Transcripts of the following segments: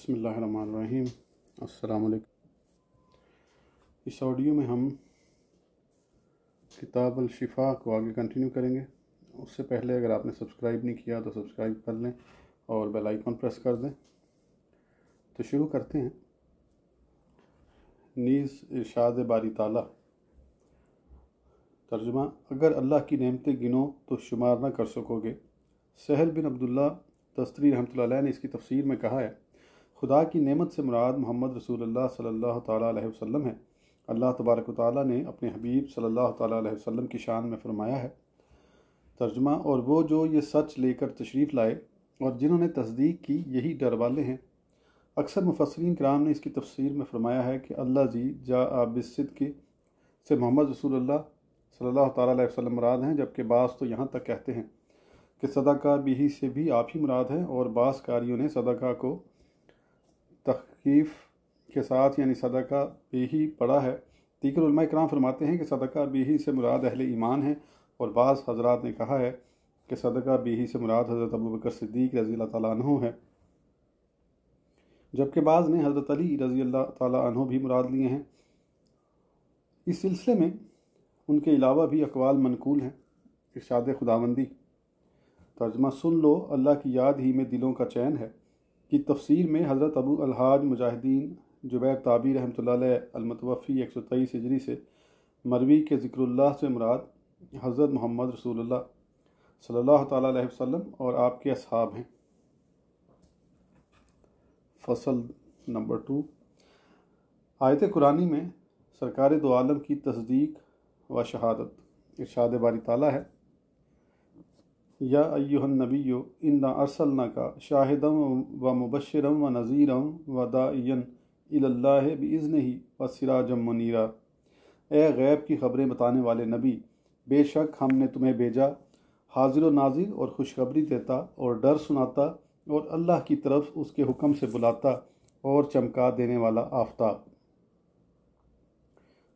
بسم اللہ الرحمن الرحیم۔ السلام علیکم۔ اس آڈیو میں ہم کتاب الشفا کو آگے کنٹینیو کریں گے۔ اس سے پہلے اگر آپ نے سبسکرائب نہیں کیا تو سبسکرائب کر لیں اور بیل آئیکن پریس کر دیں۔ تو شروع کرتے ہیں۔ نیز ارشاد باری تعالیٰ۔ ترجمہ: اگر اللہ کی نعمتیں گنو تو شمار نہ کر سکو گے۔ سہل بن عبداللہ تستری رحمۃ اللہ علیہ نے اس کی تفسیر میں کہا ہے، خدا کی نعمت سے مراد محمد رسول اللہ صلی اللہ تعالیٰ علیہ وسلم ہے۔ اللہ تبارک و تعالیٰ نے اپنے حبیب صلی اللہ تعالیٰ علیہ وسلم کی شان میں فرمایا ہے۔ ترجمہ: اور وہ جو یہ سچ لے کر تشریف لائے اور جنہوں نے تصدیق کی یہی ڈر والے ہیں۔ اکثر مفسرین کرام نے اس کی تفسیر میں فرمایا ہے کہ اللہ جی جاء بالصدق سے محمد رسول اللہ صلی اللہ تعالیٰ علیہ وسلم مراد ہیں، جبکہ بعض تو یہاں تک کہتے ہیں کہ صدقہ بھی سے بھی آپ ہی مراد ہیں، اور بعض قاریوں نے صدقہ کو تخفیف کے ساتھ یعنی صدقہ بھی پڑھا ہے۔ دیگر علماء کرام فرماتے ہیں کہ صدقہ بھی سے مراد اہل ایمان ہیں، اور بعض حضرات نے کہا ہے کہ صدقہ بھی سے مراد حضرت ابوبکر صدیق رضی اللہ تعالیٰ عنہ ہے، جبکہ بعض نے حضرت علی رضی اللہ تعالیٰ عنہ بھی مراد لیے ہیں۔ اس سلسلے میں ان کے علاوہ بھی اقوال منقول ہیں۔ ارشاد خداوندی۔ ترجمہ: سن لو، اللہ کی یاد ہی میں دلوں کا چین ہے کی تفسیر میں حضرت ابو الحاج مجاہدین جبیر تابی رحمۃ اللہ علیہ المتوفی 123 ہجری سے مروی کے ذکر اللہ سے مراد حضرت محمد رسول اللہ صلی اللہ تعالیٰ علیہ وسلم اور آپ کے اصحاب ہیں۔ فصل نمبر 2۔ آیت قرآنی میں سرکار دو عالم کی تصدیق و شہادت۔ ارشاد باری تعالیٰ ہے، یا ایہا النبی انا ارسلناک شاہدا و مبشرا و نذیرا و داعیا الی اللہ باذنہ و سراجا منیرا۔ اے غیب کی خبریں بتانے والے نبی، بے شک ہم نے تمہیں بھیجا حاضر و ناظر اور خوشخبری دیتا اور ڈر سناتا اور اللہ کی طرف اس کے حکم سے بلاتا اور چمکا دینے والا آفتاب۔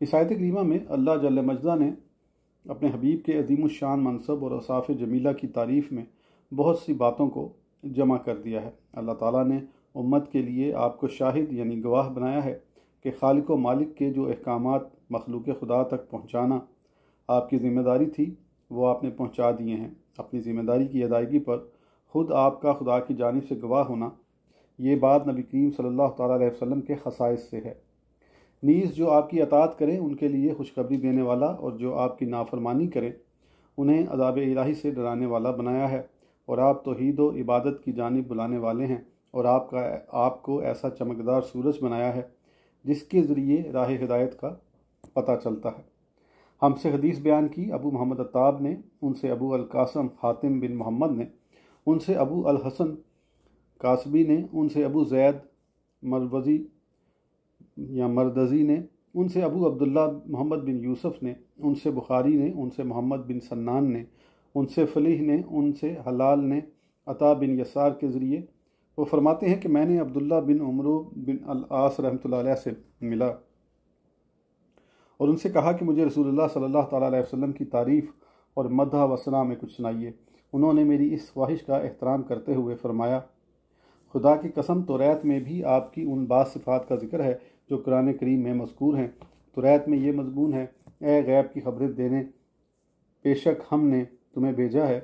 اس آیت کریمہ میں اللہ جل مجدہ نے اپنے حبیب کے عظیم الشان منصب اور اوصاف جمیلہ کی تعریف میں بہت سی باتوں کو جمع کر دیا ہے۔ اللہ تعالیٰ نے امت کے لیے آپ کو شاہد یعنی گواہ بنایا ہے کہ خالق و مالک کے جو احکامات مخلوق خدا تک پہنچانا آپ کی ذمہ داری تھی وہ آپ نے پہنچا دیے ہیں۔ اپنی ذمہ داری کی ادائیگی پر خود آپ کا خدا کی جانب سے گواہ ہونا، یہ بات نبی کریم صلی اللہ تعالیٰ علیہ وسلم کے خصائص سے ہے۔ نیز جو آپ کی اطاعت کریں ان کے لیے خوشخبری دینے والا، اور جو آپ کی نافرمانی کریں انہیں عذاب الہی سے ڈرانے والا بنایا ہے، اور آپ توحید و عبادت کی جانب بلانے والے ہیں، اور آپ کو ایسا چمکدار سورج بنایا ہے جس کے ذریعے راہ ہدایت کا پتہ چلتا ہے۔ ہم سے حدیث بیان کی ابو محمد عطاب نے، ان سے ابو القاسم حاتم بن محمد نے، ان سے ابو الحسن قاسبی نے، ان سے ابو زید مروزی یا مردزی نے، ان سے ابو عبداللہ محمد بن یوسف نے، ان سے بخاری نے، ان سے محمد بن سنان نے، ان سے فلیح نے، ان سے حلال نے عطا بن یسار کے ذریعے۔ وہ فرماتے ہیں کہ میں نے عبداللہ بن عمرو بن العاص رحمۃ اللہ علیہ سے ملا اور ان سے کہا کہ مجھے رسول اللہ صلی اللہ تعالیٰ علیہ وسلم کی تعریف اور مدح و ثنا میں کچھ سنائیے۔ انہوں نے میری اس خواہش کا احترام کرتے ہوئے فرمایا، خدا کی قسم توریت میں بھی آپ کی ان بعض صفات کا ذکر ہے جو قرآن کریم میں مذکور ہیں۔ توریت میں یہ مضمون ہے، اے غیب کی خبریں دینے، بے شک ہم نے تمہیں بھیجا ہے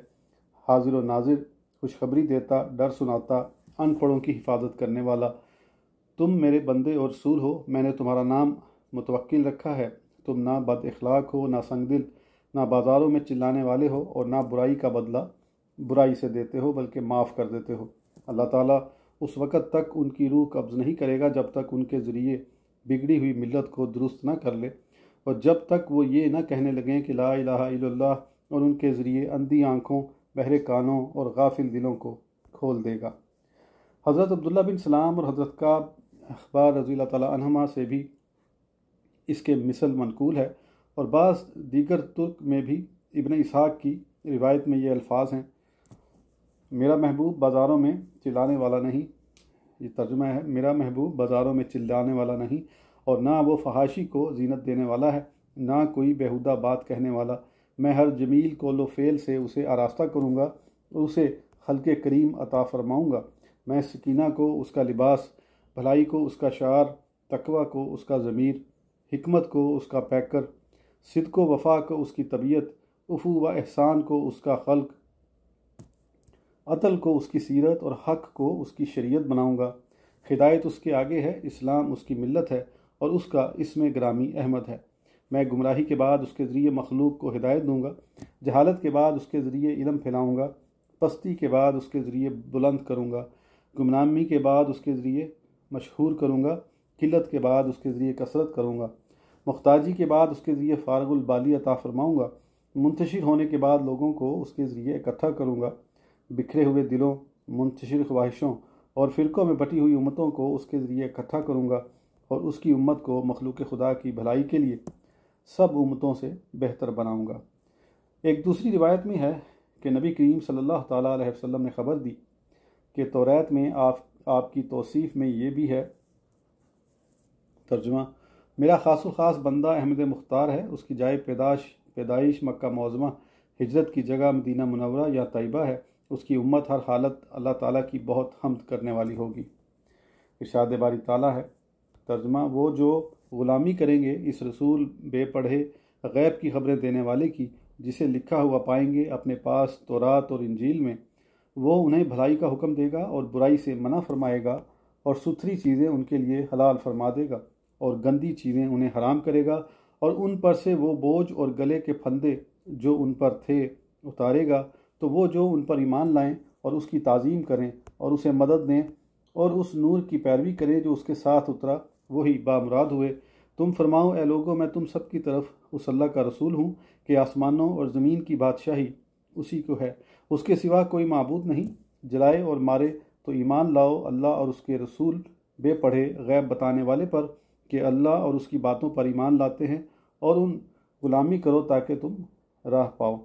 حاضر و ناظر، خوشخبری دیتا، ڈر سناتا، ان پڑھوں کی حفاظت کرنے والا۔ تم میرے بندے اور رسول ہو، میں نے تمہارا نام متوکل رکھا ہے۔ تم نہ بد اخلاق ہو، نہ سنگ دل، نہ بازاروں میں چلانے والے ہو، اور نہ برائی کا بدلہ برائی سے دیتے ہو بلکہ معاف کر دیتے ہو۔ اللہ تعالیٰ اس وقت تک ان کی روح قبض نہیں کرے گا جب تک ان کے ذریعے بگڑی ہوئی ملت کو درست نہ کر لے، اور جب تک وہ یہ نہ کہنے لگیں کہ لا الہ الا اللہ، اور ان کے ذریعے اندھی آنکھوں، بہرے کانوں اور غافل دلوں کو کھول دے گا۔ حضرت عبداللہ بن سلام اور حضرت کعب اخبار رضی اللہ تعالیٰ عنہما سے بھی اس کے مثل منقول ہے، اور بعض دیگر ترک میں بھی ابن اسحاق کی روایت میں یہ الفاظ ہیں، میرا محبوب بازاروں میں چلانے والا نہیں۔ یہ ترجمہ ہے، میرا محبوب بازاروں میں چلانے والا نہیں، اور نہ وہ فحاشی کو زینت دینے والا ہے، نہ کوئی بیہودہ بات کہنے والا۔ میں ہر جمیل قول و فعل سے اسے آراستہ کروں گا اور اسے خلق کریم عطا فرماؤں گا۔ میں سکینہ کو اس کا لباس بھلائی کو اس کا شعار، تقوی کو اس کا ضمیر، حکمت کو اس کا پیکر، صدق و وفا کو اس کی طبیعت، عفو و احسان کو اس کا خلق، عدل کو اس کی سیرت اور حق کو اس کی شریعت بناؤں گا۔ ہدایت اس کے آگے ہے، اسلام اس کی ملت ہے اور اس کا اسم گرامی احمد ہے۔ میں گمراہی کے بعد اس کے ذریعے مخلوق کو ہدایت دوں گا، جہالت کے بعد اس کے ذریعے علم پھیلاؤں گا، پستی کے بعد اس کے ذریعے بلند کروں گا، گمنامی کے بعد اس کے ذریعے مشہور کروں گا، قلت کے بعد اس کے ذریعے کثرت کروں گا، محتاجی کے بعد اس کے ذریعے فارغ البالی عطا فرماؤں گا، منتشر ہونے کے بعد لوگوں کو اس کے ذریعے اکٹھا کروں گا، بکھرے ہوئے دلوں، منتشر خواہشوں اور فرقوں میں بٹی ہوئی امتوں کو اس کے ذریعے اکٹھا کروں گا اور اس کی امت کو مخلوق خدا کی بھلائی کے لیے سب امتوں سے بہتر بناؤں گا۔ ایک دوسری روایت میں ہے کہ نبی کریم صلی اللہ تعالیٰ علیہ وسلم نے خبر دی کہ توریت میں آپ کی توصیف میں یہ بھی ہے، ترجمہ: میرا خاص و خاص بندہ احمد مختار ہے، اس کی جائے پیدائش مکہ معظمہ، ہجرت کی جگہ مدینہ منورہ یا طیبہ ہے، اس کی امت ہر حالت اللہ تعالیٰ کی بہت حمد کرنے والی ہوگی۔ ارشاد باری تعالیٰ ہے، ترجمہ: وہ جو غلامی کریں گے اس رسول بے پڑھے غیب کی خبریں دینے والے کی، جسے لکھا ہوا پائیں گے اپنے پاس تورات اور انجیل میں، وہ انہیں بھلائی کا حکم دے گا اور برائی سے منع فرمائے گا اور ستھری چیزیں ان کے لیے حلال فرما دے گا اور گندی چیزیں انہیں حرام کرے گا، اور ان پر سے وہ بوجھ اور گلے کے پھندے جو ان پر تھے اتارے گا، تو وہ جو ان پر ایمان لائیں اور اس کی تعظیم کریں اور اسے مدد دیں اور اس نور کی پیروی کریں جو اس کے ساتھ اترا، وہی بامراد ہوئے۔ تم فرماؤ اے لوگو، میں تم سب کی طرف اس اللہ کا رسول ہوں کہ آسمانوں اور زمین کی بادشاہی اسی کو ہے، اس کے سوا کوئی معبود نہیں، جلائے اور مارے تو ایمان لاؤ اللہ اور اس کے رسول بے پڑھے غیب بتانے والے پر کہ اللہ اور اس کی باتوں پر ایمان لاتے ہیں، اور ان غلامی کرو تاکہ تم راہ پاؤ۔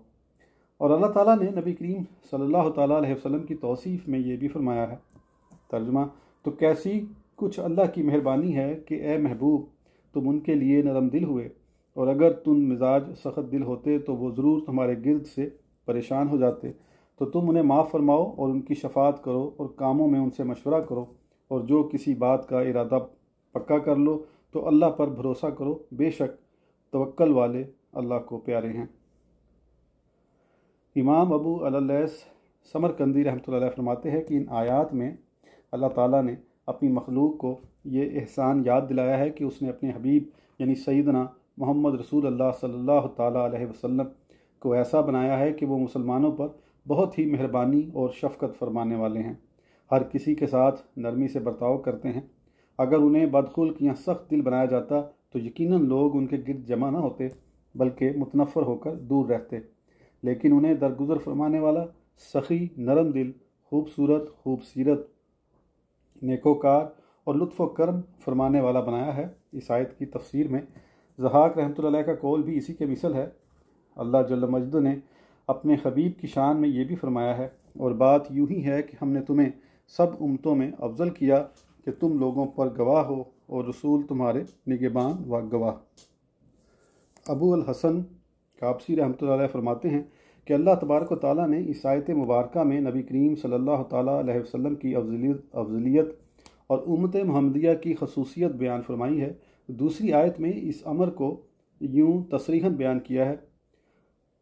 اور اللہ تعالیٰ نے نبی کریم صلی اللہ تعالیٰ علیہ وسلم کی توصیف میں یہ بھی فرمایا ہے، ترجمہ: تو کیسی کچھ اللہ کی مہربانی ہے کہ اے محبوب تم ان کے لیے نرم دل ہوئے، اور اگر تم مزاج سخت دل ہوتے تو وہ ضرور تمہارے گرد سے پریشان ہو جاتے، تو تم انہیں معاف فرماؤ اور ان کی شفاعت کرو اور کاموں میں ان سے مشورہ کرو، اور جو کسی بات کا ارادہ پکا کر لو تو اللہ پر بھروسہ کرو، بے شک توکل والے اللہ کو پیارے ہیں۔ امام ابو اللیث سمرقندی رحمۃ اللہ علیہ فرماتے ہیں کہ ان آیات میں اللہ تعالیٰ نے اپنی مخلوق کو یہ احسان یاد دلایا ہے کہ اس نے اپنے حبیب یعنی سیدنا محمد رسول اللہ صلی اللہ تعالیٰ علیہ وسلم کو ایسا بنایا ہے کہ وہ مسلمانوں پر بہت ہی مہربانی اور شفقت فرمانے والے ہیں، ہر کسی کے ساتھ نرمی سے برتاؤ کرتے ہیں۔ اگر انہیں بدخلق یا سخت دل بنایا جاتا تو یقیناً لوگ ان کے گرد جمع نہ ہوتے بلکہ متنفر ہو کر دور رہتے، لیکن انہیں درگزر فرمانے والا، سخی، نرم دل، خوبصورت، خوب سیرت، نیکوکار اور لطف و کرم فرمانے والا بنایا ہے۔ اس آیت کی تفسیر میں ضحاک رحمۃ اللہ علیہ کا قول بھی اسی کے مثل ہے۔ اللہ جل مجدہ نے اپنے حبیب کی شان میں یہ بھی فرمایا ہے، اور بات یوں ہی ہے کہ ہم نے تمہیں سب امتوں میں افضل کیا کہ تم لوگوں پر گواہ ہو اور رسول تمہارے نگہبان و گواہ۔ ابو الحسن کابسی رحمۃ اللہ علیہ فرماتے ہیں کہ اللہ تبارک و تعالیٰ نے اس آیت مبارکہ میں نبی کریم صلی اللہ تعالیٰ علیہ وسلم کی افضلیت اور امت محمدیہ کی خصوصیت بیان فرمائی ہے۔ دوسری آیت میں اس امر کو یوں تصریحاً بیان کیا ہے،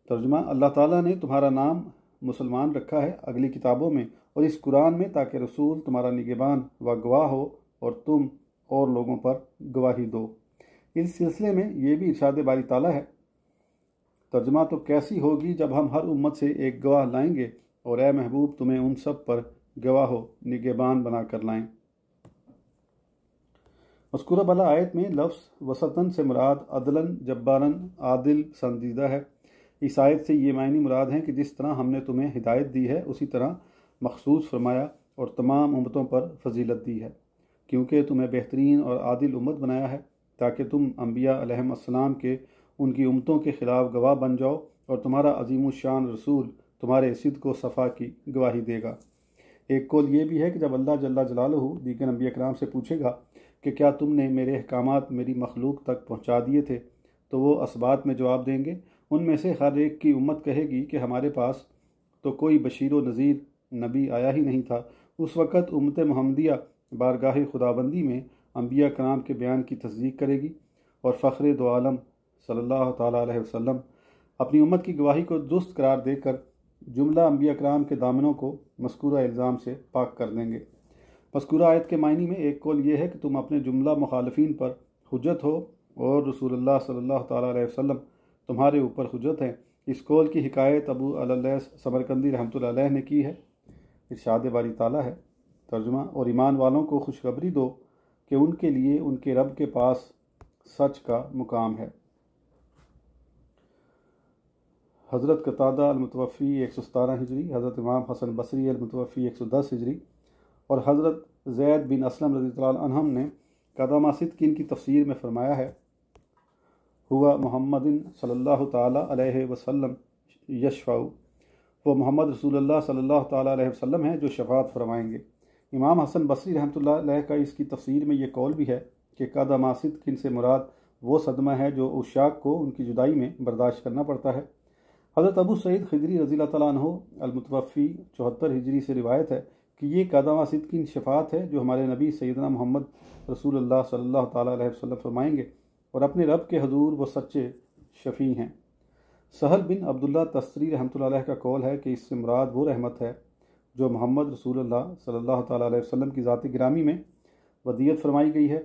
ترجمہ: اللہ تعالیٰ نے تمہارا نام مسلمان رکھا ہے اگلی کتابوں میں اور اس قرآن میں تاکہ رسول تمہارا نگہبان و گواہ ہو اور تم اور لوگوں پر گواہی دو۔ اس سلسلے میں یہ بھی ارشاد باری تعالیٰ ہے، ترجمہ: تو کیسی ہوگی جب ہم ہر امت سے ایک گواہ لائیں گے، اور اے محبوب تمہیں ان سب پر گواہ و نگہبان بنا کر لائیں۔ مذکورہ بالا آیت میں لفظ وسطاً سے مراد عدلاً، جباراً، عادل، سنجیدہ ہے۔ اس آیت سے یہ معنی مراد ہیں کہ جس طرح ہم نے تمہیں ہدایت دی ہے اسی طرح مخصوص فرمایا اور تمام امتوں پر فضیلت دی ہے، کیونکہ تمہیں بہترین اور عادل امت بنایا ہے تاکہ تم انبیاء علیہم السلام کے ان کی امتوں کے خلاف گواہ بن جاؤ، اور تمہارا عظیم الشان رسول تمہارے صدق و صفا کی گواہی دے گا۔ ایک قول یہ بھی ہے کہ جب اللہ جل جلالہ دیگر انبیاء کرام سے پوچھے گا کہ کیا تم نے میرے احکامات میری مخلوق تک پہنچا دیے تھے، تو وہ اسبات میں جواب دیں گے۔ ان میں سے ہر ایک کی امت کہے گی کہ ہمارے پاس تو کوئی بشیر و نذیر نبی آیا ہی نہیں تھا۔ اس وقت امت محمدیہ بارگاہ خداوندی میں انبیاء کرام کے بیان کی تصدیق کرے گی، اور فخر دو عالم صلی اللہ تعالیٰ علیہ وسلم اپنی امت کی گواہی کو درست قرار دے کر جملہ انبیاء کرام کے دامنوں کو مذکورہ الزام سے پاک کر دیں گے۔ مذکورہ آیت کے معنی میں ایک قول یہ ہے کہ تم اپنے جملہ مخالفین پر حجت ہو، اور رسول اللہ صلی اللہ تعالیٰ علیہ وسلم تمہارے اوپر حجت ہیں۔ اس قول کی حکایت ابو اللیث سمرقندی رحمۃ اللہ علیہ نے کی ہے۔ ارشاد باری تعالیٰ ہے، ترجمہ، اور ایمان والوں کو خوشخبری دو کہ ان کے لیے ان کے رب کے پاس سچ کا مقام ہے۔ حضرت قتادہ المتوفی 117 ہجری، حضرت امام حسن بصری المتوفی 110 ہجری اور حضرت زید بن اسلم رضی اللہ عنہم نے قدامہ صدقین کی تفسیر میں فرمایا ہے، ہوا محمد صلی اللہ تعالیٰ علیہ وسلم یشفع، وہ محمد رسول اللہ صلی اللہ تعالیٰ علیہ وسلم ہیں جو شفاعت فرمائیں گے۔ امام حسن بصری رحمۃ اللہ علیہ کا اس کی تفسیر میں یہ قول بھی ہے کہ قدامہ صدقین سے مراد وہ صدمہ ہے جو عشاق کو ان کی جدائی میں برداشت کرنا پڑتا ہے۔ حضرت ابو سعید خدری رضی اللہ تعالیٰ عنہ المتوفی 74 ہجری سے روایت ہے کہ یہ قدامہ صدقین شفاعت ہے جو ہمارے نبی سیدنا محمد رسول اللہ صلی اللہ تعالیٰ علیہ وسلم فرمائیں گے، اور اپنے رب کے حضور وہ سچے شفیع ہیں۔ سہل بن عبداللہ تستری رحمۃ اللہ علیہ کا قول ہے کہ اس سے مراد وہ رحمت ہے جو محمد رسول اللہ صلی اللہ تعالیٰ علیہ وسلم کی ذات گرامی میں ودیت فرمائی گئی ہے۔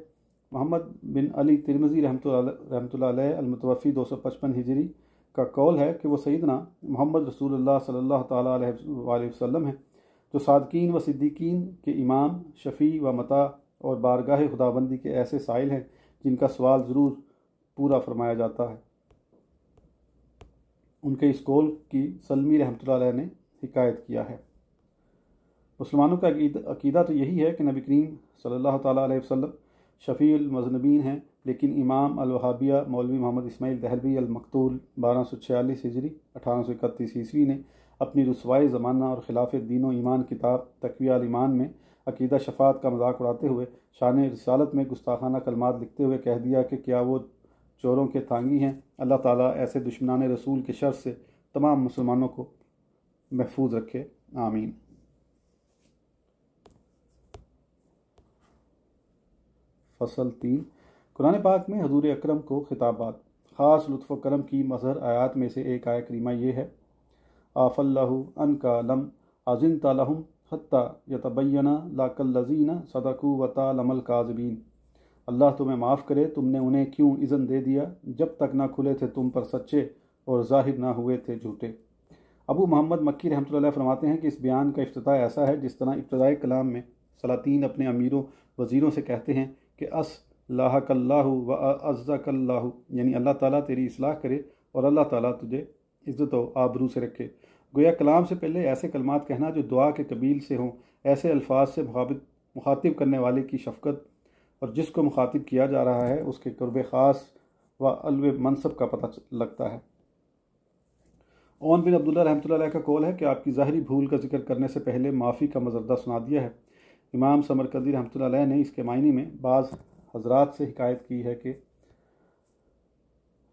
محمد بن علی ترمذی رحمۃ اللہ علیہ المتوفی 255 ہجری کا قول ہے کہ وہ سیدنا محمد رسول اللہ صلی اللہ تعالیٰ علیہ وسلم ہیں جو صادقین و صدیقین کے امام، شفیع و مطاع اور بارگاہ خداوندی کے ایسے سائل ہیں جن کا سوال ضرور پورا فرمایا جاتا ہے۔ ان کے اس قول کی سلمی رحمۃ اللہ علیہ نے حکایت کیا ہے۔ مسلمانوں کا عقیدہ تو یہی ہے کہ نبی کریم صلی اللہ تعالیٰ علیہ وسلم شفیع المذنبین ہیں، لیکن امام الوہابیہ مولوی محمد اسماعیل دہلوی المقتول 1246 ہجری 1831 عیسوی نے اپنی رسوائی زمانہ اور خلاف دین و ایمان کتاب تقویہ الایمان میں عقیدہ شفاعت کا مذاق اڑاتے ہوئے شان رسالت میں گستاخانہ کلمات لکھتے ہوئے کہہ دیا کہ کیا وہ چوروں کے تانگی ہیں۔ اللہ تعالیٰ ایسے دشمنان رسول کے شر سے تمام مسلمانوں کو محفوظ رکھے، آمین۔ فصل 3، قرآن پاک میں حضور اکرم کو خطابات۔ خاص لطف و کرم کی مظہر آیات میں سے ایک آیہ کریمہ یہ ہے، آف اللہ عنک لم اذنت لہم حتی یتبین لک الذین صدقوا وتعلم الکاذبین۔ اللہ تمہیں معاف کرے، تم نے انہیں کیوں اذن دے دیا جب تک نہ کھلے تھے تم پر سچے اور ظاہر نہ ہوئے تھے جھوٹے۔ ابو محمد مکی رحمۃ اللہ علیہ فرماتے ہیں کہ اس بیان کا افتتاح ایسا ہے جس طرح ابتدائی کلام میں سلاطین اپنے امیروں وزیروں سے کہتے ہیں کہ اصلحک اللہ و اعزک اللہ، یعنی اللہ تعالیٰ تیری اصلاح کرے اور اللہ تعالیٰ تجھے عزت و آبرو سے رکھے۔ گویا کلام سے پہلے ایسے کلمات کہنا جو دعا کے قبیل سے ہوں، ایسے الفاظ سے مخاطب کرنے والے کی شفقت اور جس کو مخاطب کیا جا رہا ہے اس کے قرب خاص و علو منصب کا پتہ لگتا ہے۔ عون بن عبداللہ رحمۃ اللہ علیہ کا قول ہے کہ آپ کی ظاہری بھول کا ذکر کرنے سے پہلے معافی کا مزردہ سنا دیا ہے۔ امام سمرقندی رحمۃ اللہ علیہ نے اس کے معنی میں بعض حضرات سے حکایت کی ہے کہ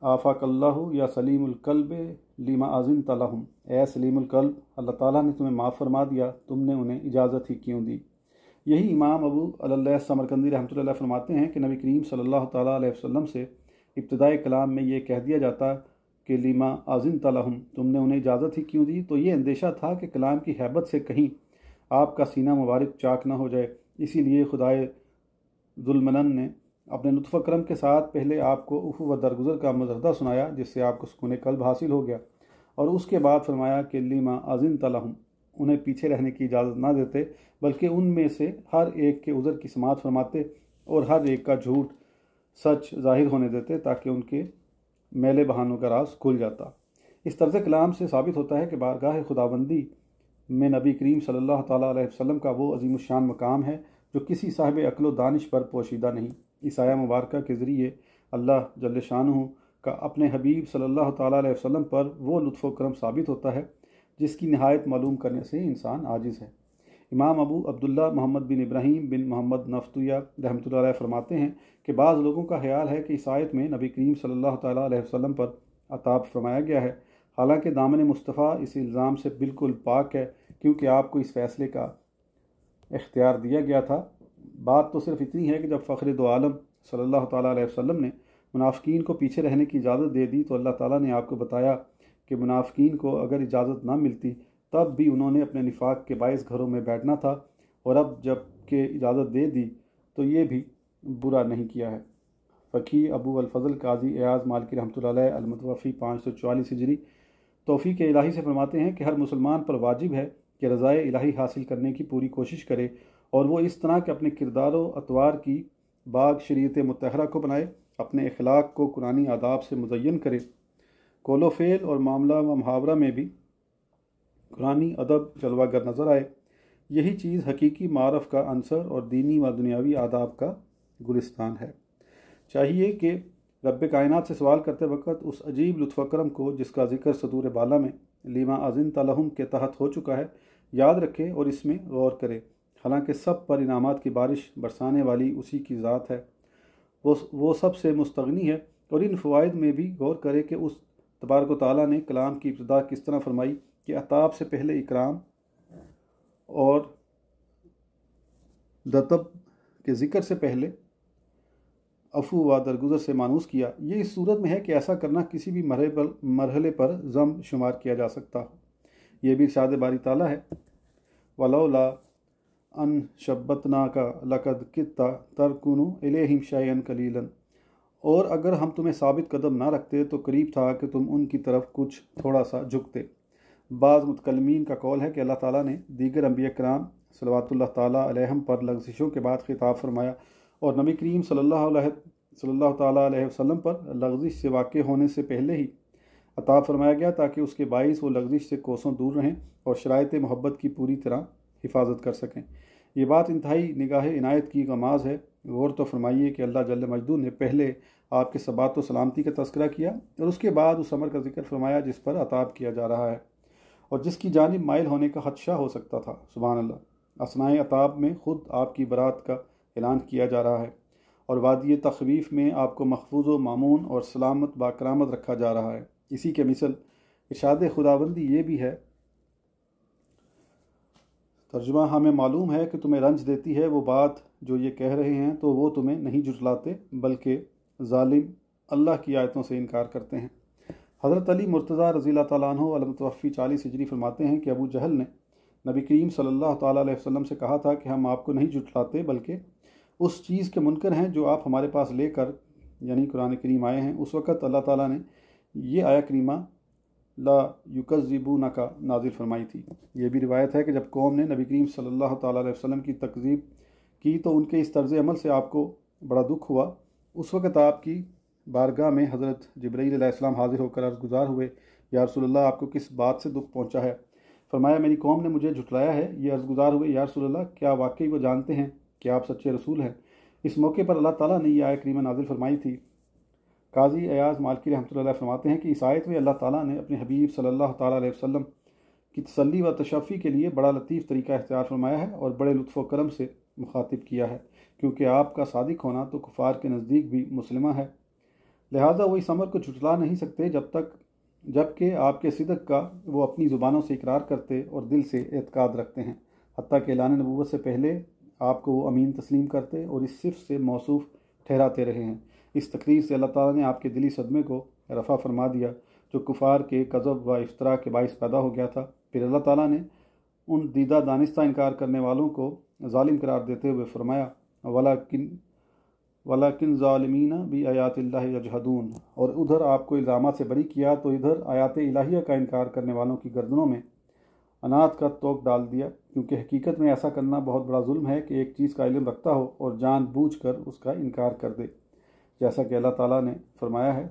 آفاک اللہ یا سلیم القلب لما اذنت لہم، اے سلیم القلب، اللہ تعالیٰ نے تمہیں معاف فرما دیا، تم نے انہیں اجازت ہی کیوں دی۔ یہی امام ابو اللیث سمرقندی رحمۃ اللہ علیہ فرماتے ہیں کہ نبی کریم صلی اللہ تعالیٰ علیہ وسلم سے ابتدائی کلام میں یہ کہہ دیا جاتا کہ لما اذنت لہم، تم نے انہیں اجازت ہی کیوں دی، تو یہ اندیشہ تھا کہ کلام کی ہیبت سے کہیں آپ کا سینہ مبارک چاک نہ ہو جائے، اسی لیے خدائے ذوالمنن نے اپنے لطف و کرم کے ساتھ پہلے آپ کو عفو و درگزر کا مزردہ سنایا جس سے آپ کو سکون قلب حاصل ہو گیا، اور اس کے بعد فرمایا کہ لما اذنت لہم، انہیں پیچھے رہنے کی اجازت نہ دیتے بلکہ ان میں سے ہر ایک کے عذر کی سماعت فرماتے اور ہر ایک کا جھوٹ سچ ظاہر ہونے دیتے تاکہ ان کے میلے بہانوں کا راز کھل جاتا۔ اس طرز کلام سے ثابت ہوتا ہے کہ بارگاہ خداوندی میں نبی کریم صلی اللہ تعالیٰ علیہ وسلم کا وہ عظیم الشان مقام ہے جو کسی صاحب عقل و دانش پر پوشیدہ نہیں۔ اس آیہ مبارکہ کے ذریعے اللہ جل شانہ کا اپنے حبیب صلی اللہ تعالیٰ علیہ وسلم پر وہ لطف و کرم ثابت ہوتا ہے جس کی نہایت معلوم کرنے سے انسان عاجز ہے۔ امام ابو عبداللہ محمد بن ابراہیم بن محمد نفتویہ رحمۃ اللہ علیہ فرماتے ہیں کہ بعض لوگوں کا خیال ہے کہ اس آیت میں نبی کریم صلی اللہ تعالیٰ علیہ وسلم پر عتاب فرمایا گیا ہے، حالانکہ دامن مصطفیٰ اس الزام سے بالکل پاک ہے کیونکہ آپ کو اس فیصلے کا اختیار دیا گیا تھا بات تو صرف اتنی ہے کہ جب فخر دو عالم صلی اللہ تعالیٰ علیہ وسلم نے منافقین کو پیچھے رہنے کی اجازت دے دی تو اللہ تعالیٰ نے آپ کو بتایا کہ منافقین کو اگر اجازت نہ ملتی تب بھی انہوں نے اپنے نفاق کے باعث گھروں میں بیٹھنا تھا، اور اب جب کہ اجازت دے دی تو یہ بھی برا نہیں کیا ہے۔ فقی ابو الفضل قاضی ایاز مالکی رحمۃ اللہ علیہ المتوفی 544 ہجری توفیق الہی سے فرماتے ہیں کہ ہر مسلمان پر واجب ہے کہ رضائے الہی حاصل کرنے کی پوری کوشش کرے، اور وہ اس طرح کہ اپنے کردار و اطوار کی باغ شریعت مطہرہ کو بنائے، اپنے اخلاق کو قرآنی آداب سے مزین کرے، قول و فعل اور معاملہ و محاورہ میں بھی قرآنی ادب جلوہ گر نظر آئے۔ یہی چیز حقیقی معرف کا عنصر اور دینی و دنیاوی آداب کا گلستان ہے۔ چاہیے کہ رب کائنات سے سوال کرتے وقت اس عجیب لطف و کرم کو جس کا ذکر سطور بالا میں لیما اذنت لہم کے تحت ہو چکا ہے یاد رکھے اور اس میں غور کرے، حالانکہ سب پر انعامات کی بارش برسانے والی اسی کی ذات ہے، وہ سب سے مستغنی ہے، اور ان فوائد میں بھی غور کرے کہ اس تبارک و تعالیٰ نے کلام کی ابتدا کس طرح فرمائی کہ عطاب سے پہلے اکرام اور دتب کے ذکر سے پہلے عفو و درگزر سے مانوس کیا۔ یہ اس صورت میں ہے کہ ایسا کرنا کسی بھی مرحلے پر ضم شمار کیا جا سکتا ہو۔ یہ بھی ارشاد باری تعالیٰ ہے، وَلَوْلَا أَن شَبَّتْنَاكَ لَقَدْ كِدتَّ تَرْكَنُ إِلَيْهِمْ شَيْئًا قَلِيلًا، اور اگر ہم تمہیں ثابت قدم نہ رکھتے تو قریب تھا کہ تم ان کی طرف کچھ تھوڑا سا جھکتے۔ بعض متکلمین کا قول ہے کہ اللہ تعالیٰ نے دیگر انبیاء کرام صلوات اللہ تعالیٰ علیہم پر لغزشوں کے بعد خطاب فرمایا، اور نبی کریم صلی اللہ تعالیٰ علیہ وسلم پر لغزش سے واقع ہونے سے پہلے ہی عطاب فرمایا گیا تاکہ اس کے باعث وہ لغزش سے کوسوں دور رہیں اور شرائط محبت کی پوری طرح حفاظت کر سکیں۔ یہ بات انتہائی نگاہ عنایت کی غماز ہے۔ غور تو فرمائیے کہ اللہ جل مجدہ نے پہلے آپ کے ثبات و سلامتی کا تذکرہ کیا اور اس کے بعد اس امر کا ذکر فرمایا جس پر عطاب کیا جا رہا ہے اور جس کی جانب مائل ہونے کا خدشہ ہو سکتا تھا۔ سبحان اللہ، اثناء عطاب میں خود آپ کی برات کا اعلان کیا جا رہا ہے، اور وادی تخویف میں آپ کو محفوظ و مامون اور سلامت باکرامت رکھا جا رہا ہے۔ اسی کے مثل ارشاد خداوندی یہ بھی ہے، ترجمہ ہمیں معلوم ہے کہ تمہیں رنج دیتی ہے وہ بات جو یہ کہہ رہے ہیں، تو وہ تمہیں نہیں جھٹلاتے بلکہ ظالم اللہ کی آیتوں سے انکار کرتے ہیں۔ حضرت علی مرتضیٰ رضی اللہ تعالیٰ عنہ المتوفی 40 ہجری فرماتے ہیں کہ ابو جہل نے نبی کریم صلی اللہ تعالیٰ علیہ وسلم سے کہا تھا کہ ہم آپ کو نہیں جھٹلاتے بلکہ اس چیز کے منکر ہیں جو آپ ہمارے پاس لے کر یعنی قرآن کریم آئے ہیں۔ اس وقت اللہ تعالیٰ نے یہ آیہ کریمہ لا یکذبونک نازل فرمائی تھی۔ یہ بھی روایت ہے کہ جب قوم نے نبی کریم صلی اللہ تعالیٰ علیہ وسلم کی تکذیب کی تو ان کے اس طرز عمل سے آپ کو بڑا دکھ ہوا۔ اس وقت آپ کی بارگاہ میں حضرت جبرائیل علیہ السلام حاضر ہو کر عرض گزار ہوئے، یا رسول اللہ آپ کو کس بات سے دکھ پہنچا ہے؟ فرمایا میری قوم نے مجھے جھٹلایا ہے۔ یہ عرض گزار ہوئے، یا رسول اللہ کیا واقعی وہ جانتے ہیں کہ آپ سچے رسول ہیں؟ اس موقع پر اللہ تعالیٰ نے یہ آیہ کریمہ نازل فرمائی تھی۔ قاضی ایاز مالکی رحمۃ اللہ علیہ فرماتے ہیں کہ اس آیت میں اللہ تعالیٰ نے اپنے حبیب صلی اللہ تعالیٰ علیہ وسلم کی تسلی و تشفی کے لیے بڑا لطیف طریقہ اختیار فرمایا ہے اور بڑے لطف و کرم سے مخاطب کیا ہے، کیونکہ آپ کا صادق ہونا تو کفار کے نزدیک بھی مسلمہ ہے، لہٰذا وہ اس امر کو جھٹلا نہیں سکتے جب کہ آپ کے صدق کا وہ اپنی زبانوں سے اقرار کرتے اور دل سے اعتقاد رکھتے ہیں، حتیٰ کہ اعلان نبوت سے پہلے آپ کو وہ امین تسلیم کرتے اور اس صفت سے موصوف ٹھہراتے رہے ہیں۔ اس تقریر سے اللہ تعالیٰ نے آپ کے دلی صدمے کو رفع فرما دیا جو کفار کے کذب و افطرا کے باعث پیدا ہو گیا تھا۔ پھر اللہ تعالیٰ نے ان دیدہ دانستہ انکار کرنے والوں کو ظالم قرار دیتے ہوئے فرمایا وَلَكِنْ ظَالِمِينَ بِآيَاتِ اللَّهِ يَجْحَدُونَ، اور ادھر آپ کو الزامات سے بری کیا تو ادھر آیات الہیہ کا انکار کرنے والوں کی گردنوں میں انات کا توق ڈال دیا، کیونکہ حقیقت میں ایسا کرنا بہت بڑا ظلم ہے کہ ایک چیز کا علم رکھتا ہو اور جان بوجھ کر اس کا انکار کر دے، جیسا کہ اللہ تعالیٰ نے فرمایا ہے۔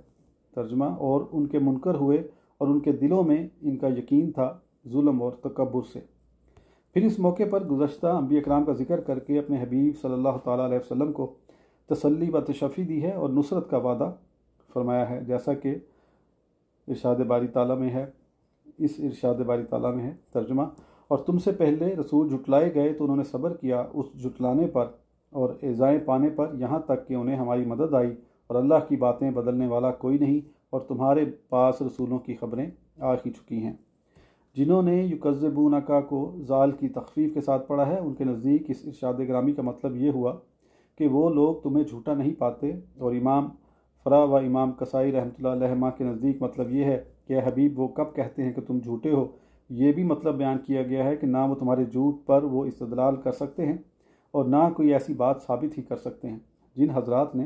ترجمہ، اور ان کے منکر ہوئے اور ان کے دلوں میں ان کا یقین تھا ظلم اور تکبر سے۔ پھر اس موقع پر گزشتہ انبیاء کرام کا ذکر کر کے اپنے حبیب صلی اللہ تعالیٰ علیہ وسلم کو تسلی و تشفی دی ہے اور نصرت کا وعدہ فرمایا ہے، جیسا کہ ارشاد باری تعالیٰ میں ہے۔ اس ارشاد باری تعالیٰ میں ہے ترجمہ، اور تم سے پہلے رسول جھٹلائے گئے تو انہوں نے صبر کیا اس جھٹلانے پر اور ایذائیں پانے پر یہاں تک کہ انہیں ہماری مدد آئی، اور اللہ کی باتیں بدلنے والا کوئی نہیں، اور تمہارے پاس رسولوں کی خبریں آ ہی چکی ہیں۔ جنہوں نے یکذبونک کو زال کی تخفیف کے ساتھ پڑھا ہے، ان کے نزدیک اس ارشاد گرامی کا مطلب یہ ہوا کہ وہ لوگ تمہیں جھوٹا نہیں پاتے، اور امام فرا و امام کسائی رحمۃ اللہ علیہما کے نزدیک مطلب یہ ہے کہ اے حبیب وہ کب کہتے ہیں کہ تم جھوٹے ہو۔ یہ بھی مطلب بیان کیا گیا ہے کہ نہ وہ تمہارے جھوٹ پر وہ استدلال کر سکتے ہیں اور نہ کوئی ایسی بات ثابت ہی کر سکتے ہیں۔ جن حضرات نے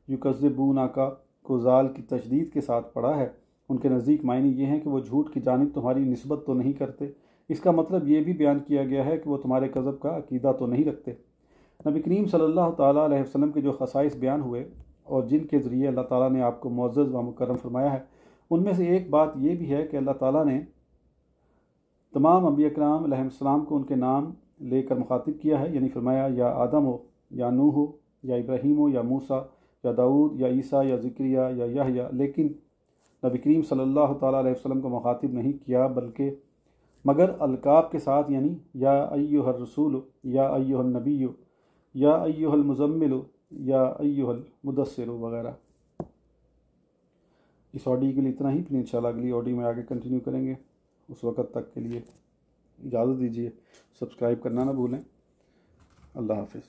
یکذبونک کو زال کی تشدید کے ساتھ پڑھا ہے، ان کے نزدیک معنی یہ ہیں کہ وہ جھوٹ کی جانب تمہاری نسبت تو نہیں کرتے، اس کا مطلب یہ بھی بیان کیا گیا ہے کہ وہ تمہارے کذب کا عقیدہ تو نہیں رکھتے۔ نبی کریم صلی اللہ تعالیٰ علیہ وسلم کے جو خصائص بیان ہوئے اور جن کے ذریعے اللہ تعالیٰ نے آپ کو معزز و مکرم فرمایا ہے، ان میں سے ایک بات یہ بھی ہے کہ اللہ تعالیٰ نے تمام انبیاء کرام علیہ السلام کو ان کے نام لے کر مخاطب کیا ہے، یعنی فرمایا یا آدم ہو، یا نوح ہو، یا ابراہیم ہو، یا موسیٰ، یا داؤد، یا عیسیٰ، یا زکریا، یا یحییٰ، لیکن نبی کریم صلی اللہ تعالیٰ علیہ وسلم کو مخاطب نہیں کیا بلکہ مگر القاب کے ساتھ، یعنی یا ایھا الرسول، یا ایھا النبی، یا ایھا المزمل، یا ایھا المدثر وغیرہ۔ اس آڈیو کے لیے اتنا ہی، پھر انشاءاللہ اگلی آڈیو میں آگے کنٹینیو کریں گے۔ اس وقت تک کے لیے اجازت دیجیے، سبسکرائب کرنا نہ بھولیں۔ اللہ حافظ۔